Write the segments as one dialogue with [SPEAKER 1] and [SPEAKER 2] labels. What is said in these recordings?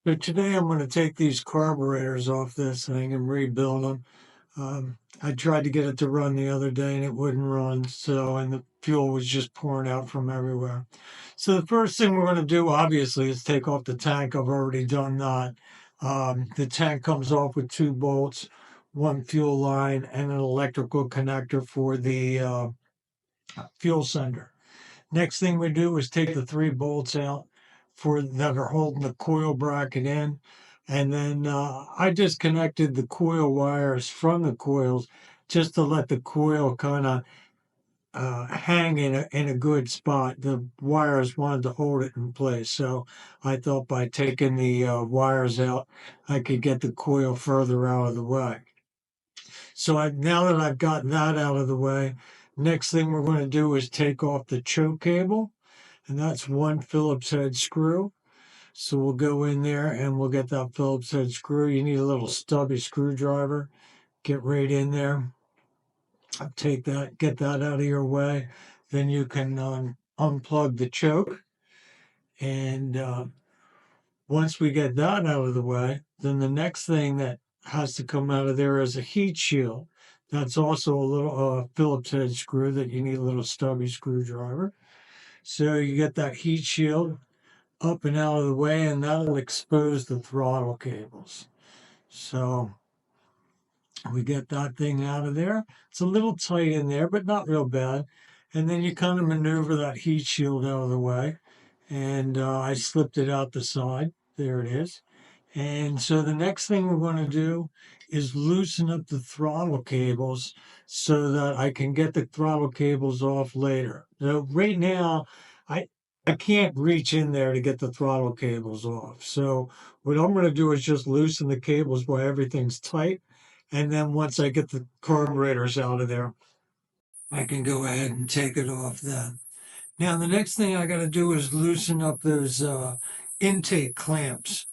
[SPEAKER 1] So today I'm going to take these carburetors off this thing and rebuild them. I tried to get it to run the other day and it wouldn't run. And the fuel was just pouring out from everywhere. So the first thing we're going to do, obviously, is take off the tank. I've already done that. The tank comes off with 2 bolts, one fuel line, and an electrical connector for the fuel sender. Next thing we do is take the 3 bolts out for that are holding the coil bracket in. And then I disconnected the coil wires from the coils just to let the coil kind of hang in a good spot. The wires wanted to hold it in place. So I thought by taking the wires out, I could get the coil further out of the way. Now that I've gotten that out of the way, next thing we're going to do is take off the choke cable, and that's one Phillips head screw. So we'll go in there and we'll get that Phillips head screw. You need a little stubby screwdriver. Get right in there. Take that, get that out of your way. Then you can unplug the choke. And once we get that out of the way, then the next thing that has to come out of there is a heat shield. That's also a little Phillips head screw that you need a little stubby screwdriver. So you get that heat shield up and out of the way, and that'll expose the throttle cables. So we get that thing out of there. It's a little tight in there, but not real bad. And then you kind of maneuver that heat shield out of the way. And I slipped it out the side. There it is. And so the next thing we're going to do is loosen up the throttle cables so that I can get the throttle cables off later. So right now, I I can't reach in there to get the throttle cables off. So what I'm going to do is just loosen the cables while everything's tight. And then once I get the carburetors out of there, I can go ahead and take it off then. Now, the next thing I got to do is loosen up those intake clamps.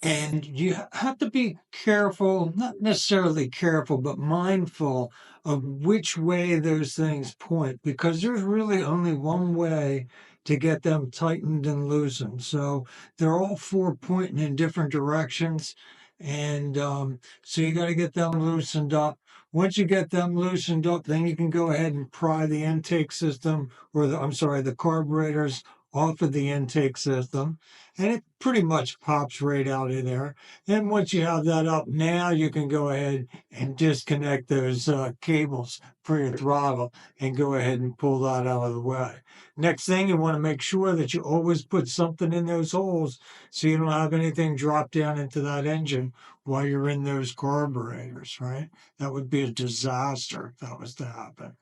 [SPEAKER 1] And you have to be careful, not necessarily careful, but mindful of which way those things point, because there's really only one way to get them tightened and loosened. So they're all 4 pointing in different directions. And so you got to get them loosened up. Once you get them loosened up, then you can go ahead and pry the intake system, the carburetors off of the intake system, and it pretty much pops right out of there. Then once you have that up, now you can go ahead and disconnect those cables for your throttle and go ahead and pull that out of the way. Next thing, you want to make sure that you always put something in those holes so you don't have anything drop down into that engine while you're in those carburetors, right? That would be a disaster if that was to happen.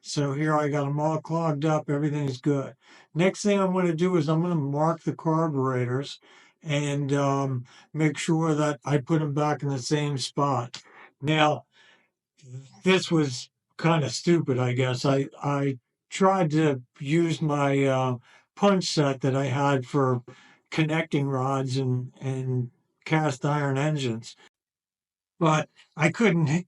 [SPEAKER 1] So here I got them all clogged up. Everything's good. Next thing I'm going to do is I'm going to mark the carburetors and make sure that I put them back in the same spot. Now, this was kind of stupid, I guess. I tried to use my punch set that I had for connecting rods and cast iron engines, but I couldn't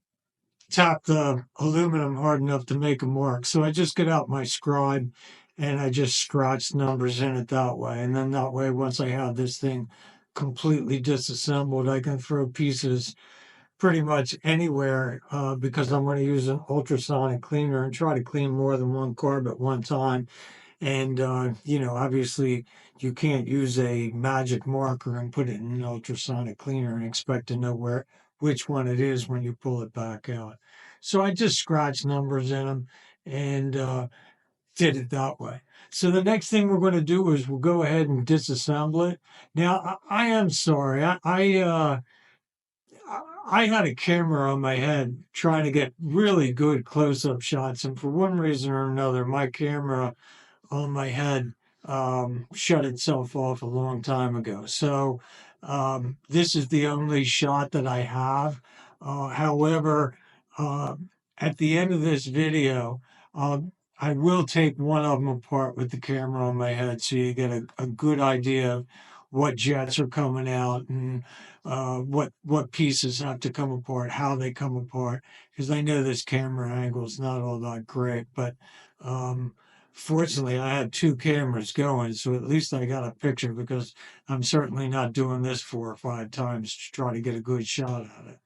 [SPEAKER 1] tap the aluminum hard enough to make a mark. So I just get out my scribe and I just scratch numbers in it that way. And then that way, once I have this thing completely disassembled, I can throw pieces pretty much anywhere because I'm going to use an ultrasonic cleaner and try to clean more than one carb at one time. And, obviously you can't use a magic marker and put it in an ultrasonic cleaner and expect to know which one it is when you pull it back out. So I just scratched numbers in them and did it that way. So the next thing we're going to do is we'll go ahead and disassemble it. Now, I am sorry. I had a camera on my head trying to get really good close-up shots, and for one reason or another, my camera on my head shut itself off a long time ago. So this is the only shot that I have. However, at the end of this video, I will take one of them apart with the camera on my head so you get a good idea of what jets are coming out and what pieces have to come apart, how they come apart. Because I know this camera angle is not all that great, but Fortunately, I had two cameras going, so at least I got a picture because I'm certainly not doing this 4 or 5 times to try to get a good shot at it.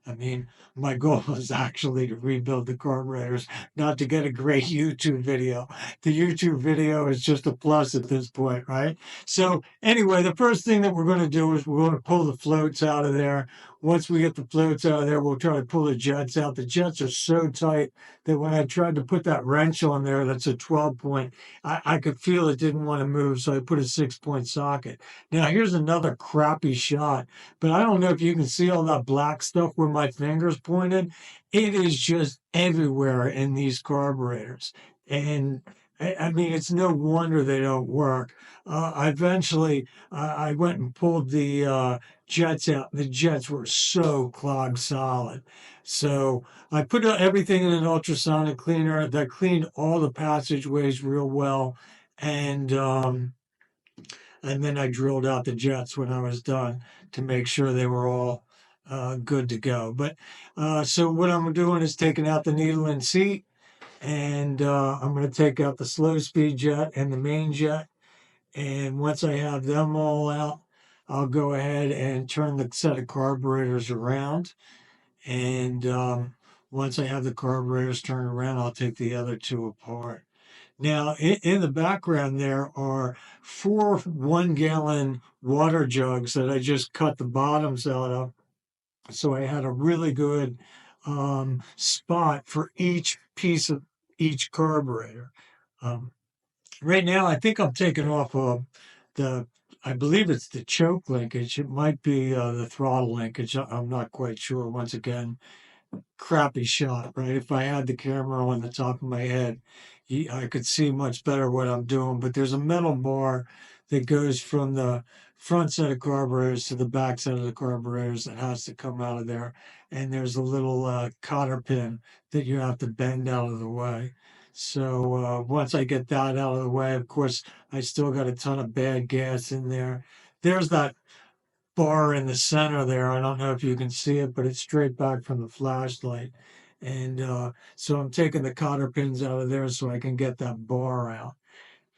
[SPEAKER 1] I mean, my goal is actually to rebuild the carburetors, not to get a great YouTube video. The YouTube video is just a plus at this point, right? So, anyway, the first thing that we're going to do is we're going to pull the floats out of there. Once we get the floats out of there, we'll try to pull the jets out. The jets are so tight that when I tried to put that wrench on there, that's a 12 point, I could feel it didn't want to move. So I put a 6 point socket. Now, here's another crappy shot, but I don't know if you can see all that black stuff where my fingers pointed. It is just everywhere in these carburetors. And I mean, it's no wonder they don't work. Eventually, I went and pulled the jets out. The jets were so clogged solid. So I put everything in an ultrasonic cleaner that cleaned all the passageways real well, and then I drilled out the jets when I was done to make sure they were all good to go. But so what I'm doing is taking out the needle and seat, and I'm going to take out the slow speed jet and the main jet. And once I have them all out, I'll go ahead and turn the set of carburetors around. And once I have the carburetors turned around, I'll take the other two apart. Now, in the background, there are 4 1-gallon water jugs that I just cut the bottoms out of. So I had a really good spot for each piece of each carburetor. Um, right now, I think I'm taking off the, I believe it's the choke linkage. It might be the throttle linkage. I'm not quite sure. Once again, crappy shot, right? If I had the camera on the top of my head, I could see much better what I'm doing. But there's a metal bar that goes from the front set of carburetors to the back set of the carburetors that has to come out of there. And there's a little cotter pin that you have to bend out of the way. So once I get that out of the way, of course, I still got a ton of bad gas in there. There's that bar in the center there. I don't know if you can see it, but it's straight back from the flashlight. And so I'm taking the cotter pins out of there so I can get that bar out.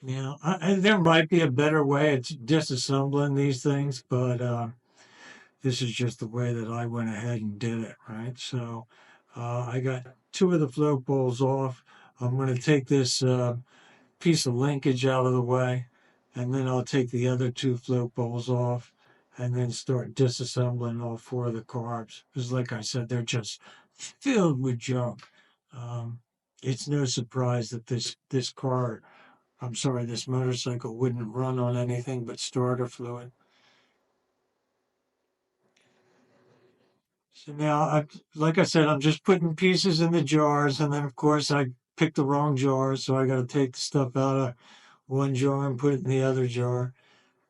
[SPEAKER 1] Now, and there might be a better way of disassembling these things, but this is just the way that I went ahead and did it, right? So I got 2 of the float bowls off. I'm going to take this piece of linkage out of the way, and then I'll take the other 2 float bowls off and then start disassembling all 4 of the carbs. Because like I said, they're just filled with junk. Um, it's no surprise that this motorcycle wouldn't run on anything but starter fluid. So now, like I said, I'm just putting pieces in the jars, and then of course I picked the wrong jar, so I got to take the stuff out of one jar and put it in the other jar.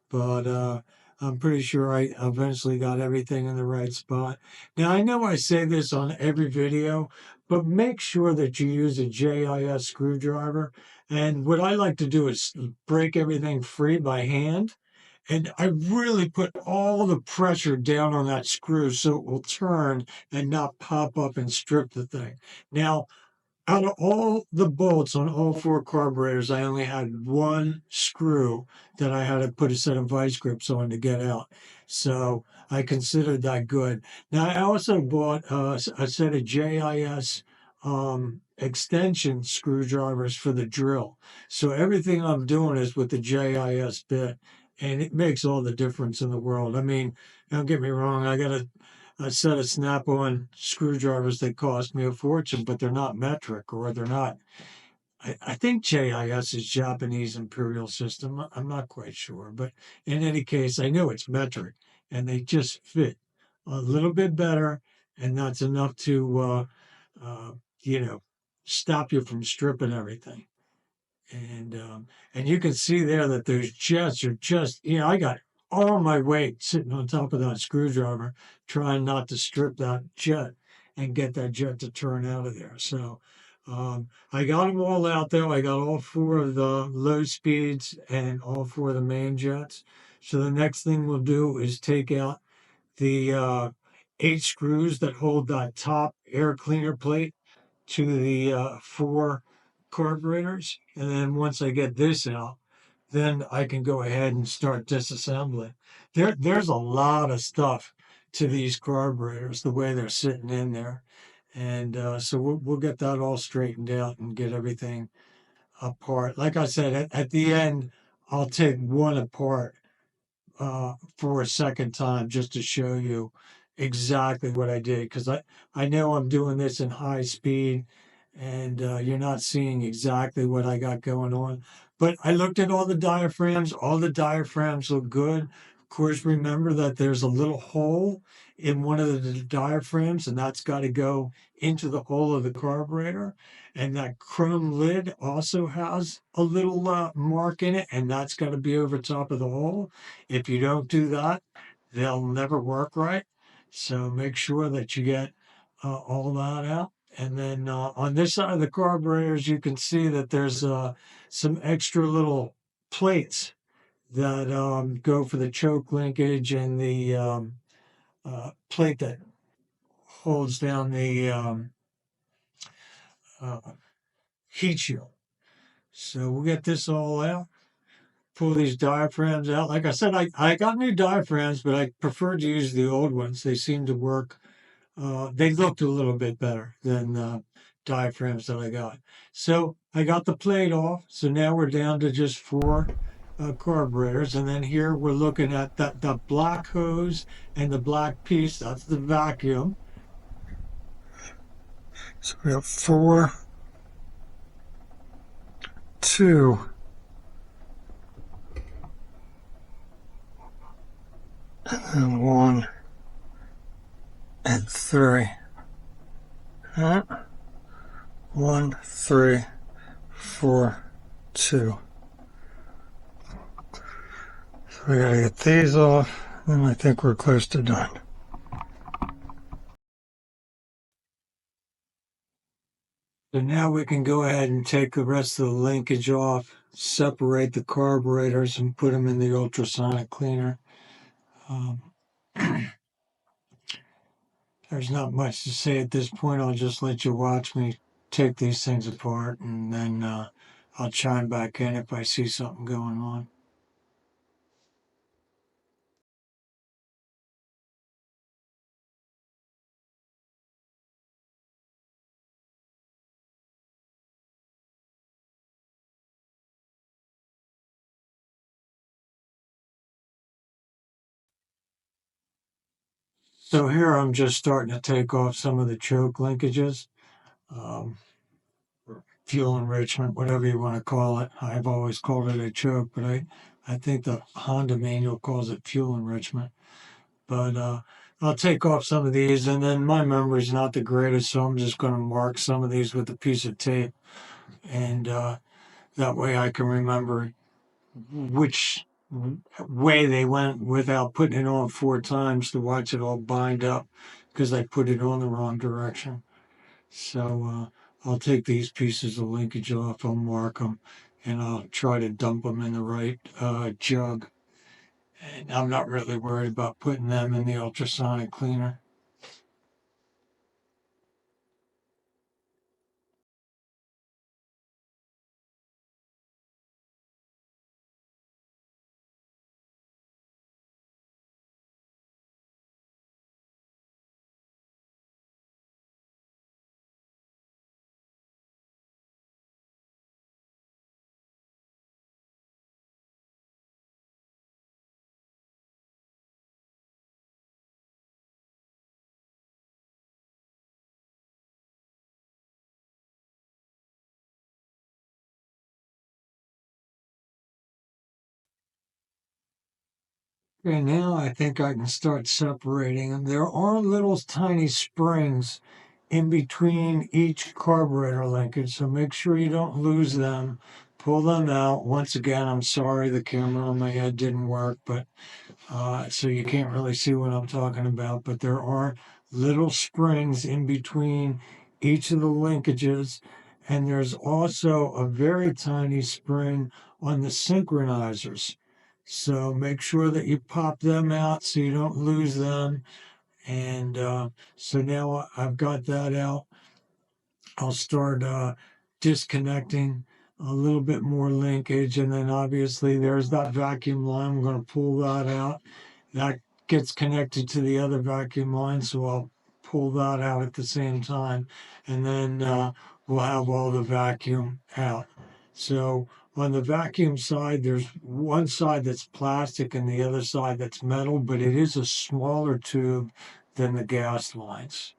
[SPEAKER 1] But I'm pretty sure I eventually got everything in the right spot. Now, I know I say this on every video, but make sure that you use a JIS screwdriver. And what I like to do is break everything free by hand. And I really put all the pressure down on that screw so it will turn and not pop up and strip the thing. Now, out of all the bolts on all 4 carburetors, I only had 1 screw that I had to put a set of vice grips on to get out. So I considered that good. Now, I also bought a set of JIS extension screwdrivers for the drill. So everything I'm doing is with the JIS bit, and it makes all the difference in the world. I mean, don't get me wrong, I got a set of snap-on screwdrivers that cost me a fortune, but they're not metric, or they're not. I think JIS is Japanese Imperial System. I'm not quite sure, but in any case, I know it's metric, and they just fit a little bit better, and that's enough to, uh, you know, stop you from stripping everything. And you can see there that those jets are just, I got all my weight sitting on top of that screwdriver, trying not to strip that jet and get that jet to turn out of there. So I got them all out there. I got all 4 of the low speeds and all 4 of the main jets. So the next thing we'll do is take out the 8 screws that hold that top air cleaner plate to the 4 carburetors. And then once I get this out, then I can go ahead and start disassembling. There's a lot of stuff to these carburetors, the way they're sitting in there. And so we'll get that all straightened out and get everything apart. Like I said, at the end, I'll take one apart for a second time just to show you exactly what I did, because I know I'm doing this in high speed and you're not seeing exactly what I got going on. But I looked at all the diaphragms look good. Of course, remember that there's a little hole in one of the diaphragms, and that's got to go into the hole of the carburetor. And that chrome lid also has a little mark in it, and that's got to be over top of the hole. If you don't do that, they'll never work right. So make sure that you get all that out. And then on this side of the carburetors, you can see that there's some extra little plates that go for the choke linkage and the plate that holds down the uh, heat shield. So we'll get this all out, pull these diaphragms out. Like I said, I got new diaphragms, but I prefer to use the old ones. They seem to work. They looked a little bit better than diaphragms that I got. So I got the plate off. So now we're down to just four carburetors. And then here we're looking at the black hose and the black piece. That's the vacuum. So we have 4, 2, and 1, and 3. Huh? 1, 3, 4, 2. So we gotta get these off, and I think we're close to done. So now we can go ahead and take the rest of the linkage off, separate the carburetors, and put them in the ultrasonic cleaner. There's not much to say at this point. I'll just let you watch me take these things apart, and then I'll chime back in if I see something going on. So here I'm just starting to take off some of the choke linkages, um, fuel enrichment, whatever you want to call it. I've always called it a choke, but I think the Honda manual calls it fuel enrichment. But I'll take off some of these, and then my memory's not the greatest, so I'm just going to mark some of these with a piece of tape, and that way I can remember which way they went without putting it on 4 times to watch it all bind up because I put it on the wrong direction. So I'll take these pieces of linkage off, I'll mark them, and I'll try to dump them in the right jug. And I'm not really worried about putting them in the ultrasonic cleaner. Okay, now I think I can start separating them. There are little tiny springs in between each carburetor linkage, so make sure you don't lose them. Pull them out. Once again, I'm sorry the camera on my head didn't work, but so you can't really see what I'm talking about. But there are little springs in between each of the linkages, and there's also a very tiny spring on the synchronizers. So make sure that you pop them out so you don't lose them. And so now I've got that out. I'll start disconnecting a little bit more linkage, and then obviously there's that vacuum line. I'm going to pull that out. That gets connected to the other vacuum line, so I'll pull that out at the same time, and then we'll have all the vacuum out. So on the vacuum side, there's one side that's plastic and the other side that's metal, but it is a smaller tube than the gas lines.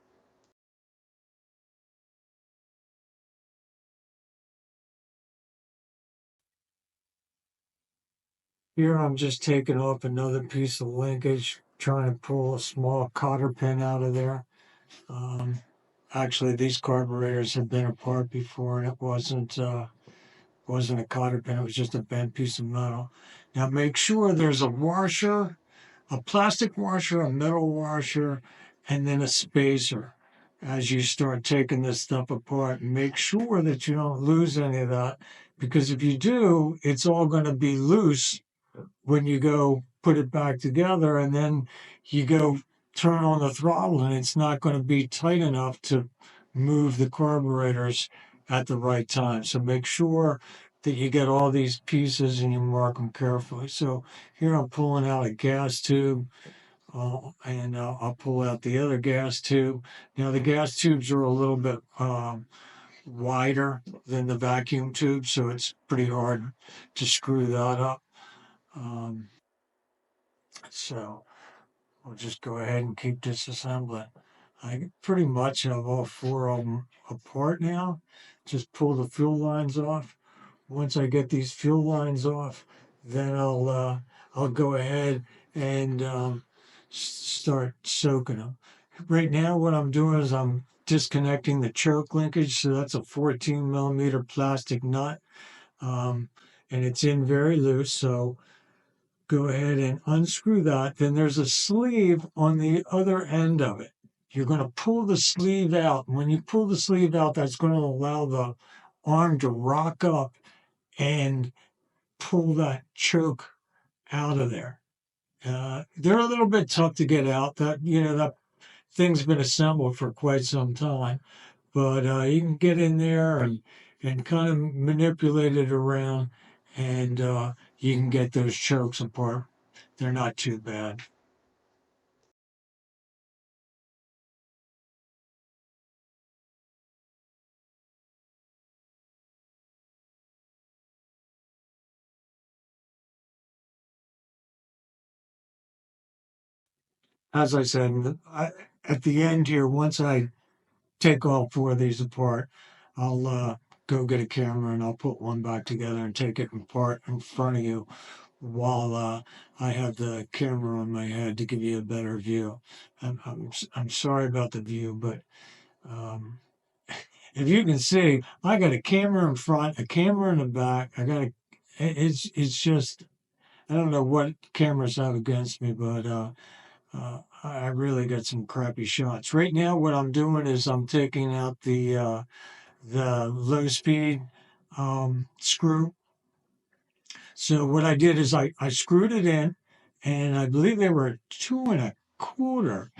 [SPEAKER 1] Here I'm just taking off another piece of linkage, trying to pull a small cotter pin out of there. Um, Actually, these carburetors have been apart before, and it wasn't a cotter pin. It was just a bent piece of metal. Now make sure there's a washer, a plastic washer, a metal washer, and then a spacer. As you start taking this stuff apart, make sure that you don't lose any of that, because if you do, it's all going to be loose when you go put it back together, and then you go turn on the throttle and it's not going to be tight enough to move the carburetors at the right time. So make sure that you get all these pieces and you mark them carefully. So here I'm pulling out a gas tube, and I'll pull out the other gas tube. Now the gas tubes are a little bit wider than the vacuum tube, so it's pretty hard to screw that up. Um, so we'll just go ahead and keep disassembling. I pretty much have all four of them apart now. Just pull the fuel lines off. Once I get these fuel lines off, then I'll go ahead and start soaking them. Right now, what I'm doing is I'm disconnecting the choke linkage. So that's a 14 millimeter plastic nut, and it's in very loose. So go ahead and unscrew that. Then there's a sleeve on the other end of it. You're going to pull the sleeve out. When you pull the sleeve out, that's going to allow the arm to rock up and pull that choke out of there. They're a little bit tough to get out. That thing's been assembled for quite some time, but you can get in there and kind of manipulate it around, and you can get those chokes apart. They're not too bad. As I said, at the end here, once I take all four of these apart, I'll go get a camera and I'll put one back together and take it apart in front of you while I have the camera on my head to give you a better view. I'm sorry about the view, but um, if you can see, I got a camera in front, a camera in the back. It's just, I don't know what cameras have against me, but I really got some crappy shots. Right now, what I'm doing is I'm taking out the low speed screw. So what I did is I screwed it in, and I believe they were 2 1/4.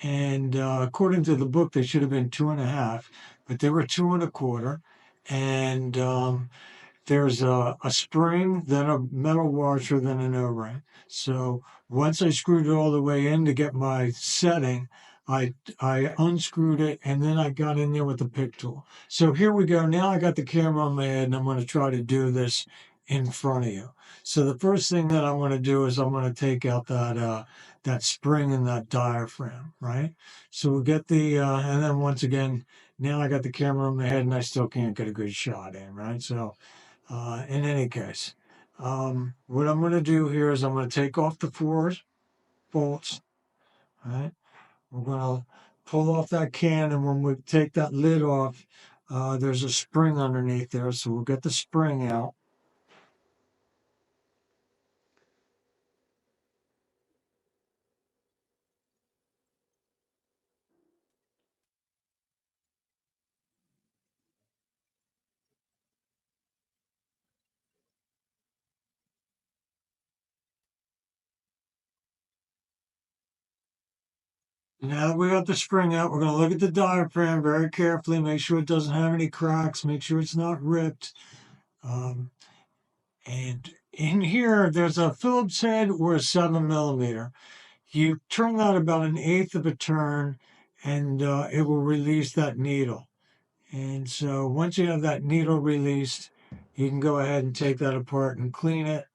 [SPEAKER 1] And according to the book, they should have been 2 1/2, but they were 2 1/4. And there's a spring, then a metal washer, then an O-ring. So once I screwed it all the way in to get my setting, I unscrewed it and then I got in there with the pick tool. So here we go. Now I got the camera on my head and I'm going to try to do this in front of you. So the first thing that I want to do is I'm going to take out that spring and that diaphragm, right? So we'll get and then once again, now I got the camera on my head and I still can't get a good shot in, right? So in any case, what I'm going to do here is I'm going to take off the four bolts. Right? We're going to pull off that can, and when we take that lid off, there's a spring underneath there, so we'll get the spring out. Now that we got the spring out, we're going to look at the diaphragm very carefully, make sure it doesn't have any cracks, make sure it's not ripped. Um, and in here, there's a Phillips head or a 7 millimeter. You turn that about an eighth of a turn, and it will release that needle. And so once you have that needle released, you can go ahead and take that apart and clean it.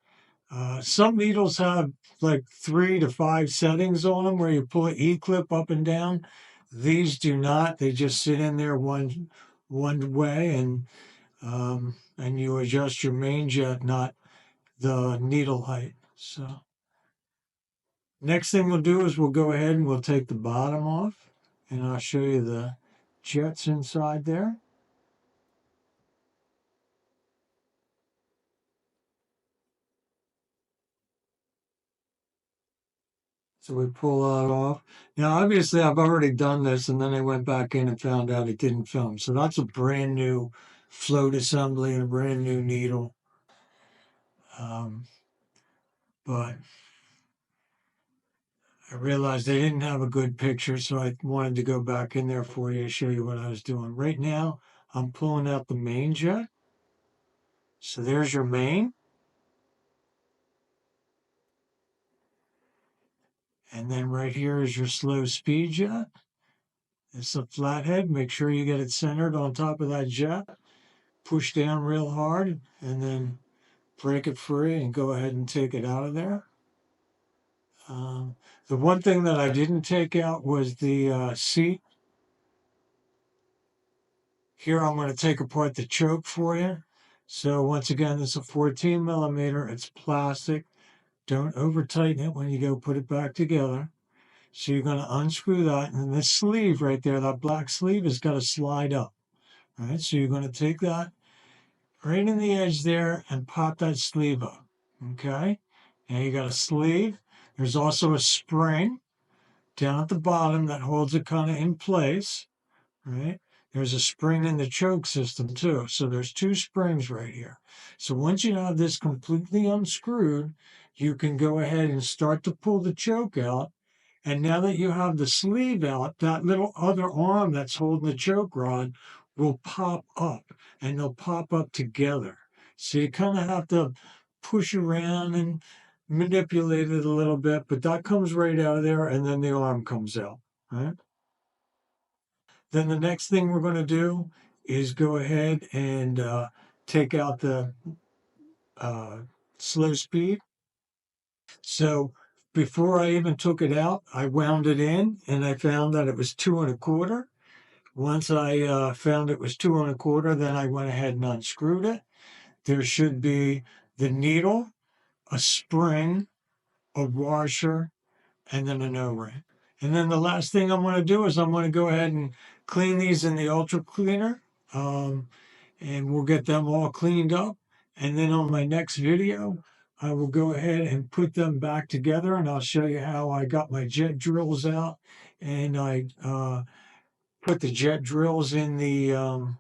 [SPEAKER 1] Some needles have like 3 to 5 settings on them where you pull an E-clip up and down. These do not. They just sit in there one way, and you adjust your main jet, not the needle height. So next thing we'll do is we'll go ahead and we'll take the bottom off, and I'll show you the jets inside there. So we pull that off. Now, obviously, I've already done this, and then I went back in and found out it didn't film. So that's a brand new float assembly and a brand new needle. Um, but I realized they didn't have a good picture, so I wanted to go back in there for you to show you what I was doing. Right now, I'm pulling out the main jet. So there's your main. And then right here is your slow speed jet. It's a flathead. Make sure you get it centered on top of that jet. Push down real hard and then break it free and go ahead and take it out of there. The one thing that I didn't take out was the seat. Here I'm going to take apart the choke for you. So once again, this is a 14 millimeter. It's plastic. Don't over tighten it when you go put it back together. So you're going to unscrew that, and this sleeve right there, that black sleeve, has got to slide up. All right, so you're going to take that right in the edge there and pop that sleeve up. Okay, now you got a sleeve. There's also a spring down at the bottom that holds it kind of in place. Right, there's a spring in the choke system too. So there's 2 springs right here. So once you have this completely unscrewed, you can go ahead and start to pull the choke out. And now that you have the sleeve out, that little other arm that's holding the choke rod will pop up, and they'll pop up together. So you kind of have to push around and manipulate it a little bit, but that comes right out of there, and then the arm comes out, right? Then the next thing we're going to do is go ahead and take out the uh, slow speed. So before I even took it out, I wound it in, and I found that it was 2 1/4. Once I found it was 2 1/4, then I went ahead and unscrewed it. There should be the needle, a spring, a washer, and then an O-ring. And then the last thing I'm going to do is I'm going to go ahead and clean these in the ultra cleaner. Um, and we'll get them all cleaned up. And then on my next video, I will go ahead and put them back together, and I'll show you how I got my jet drills out, and I put the jet drills in the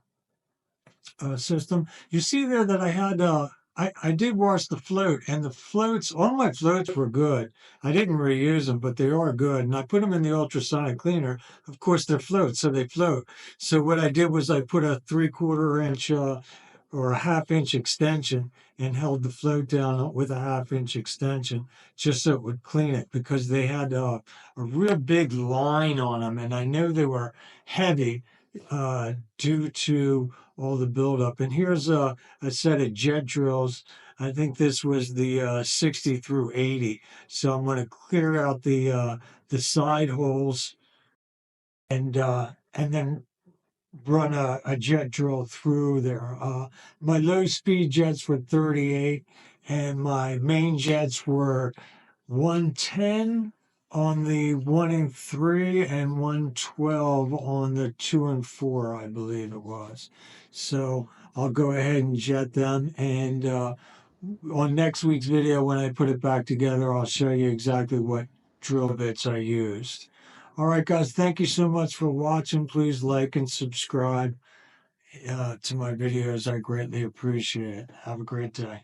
[SPEAKER 1] system. You see there that I had, I did wash the float, and the floats, all my floats were good. I didn't reuse them, but they are good. And I put them in the ultrasonic cleaner. Of course, they're floats, so they float. So what I did was I put a 3/4 inch or a 1/2 inch extension and held the float down with a 1/2 inch extension just so it would clean it, because they had a real big line on them, and I know they were heavy due to all the buildup. And here's a set of jet drills. I think this was the 60 through 80. So I'm going to clear out the side holes and then run a jet drill through there. My low speed jets were 38, and my main jets were 110 on the 1 and 3 and 112 on the 2 and 4, I believe it was. So I'll go ahead and jet them. And on next week's video, when I put it back together, I'll show you exactly what drill bits I used. All right, guys, thank you so much for watching. Please like and subscribe to my videos. I greatly appreciate it. Have a great day.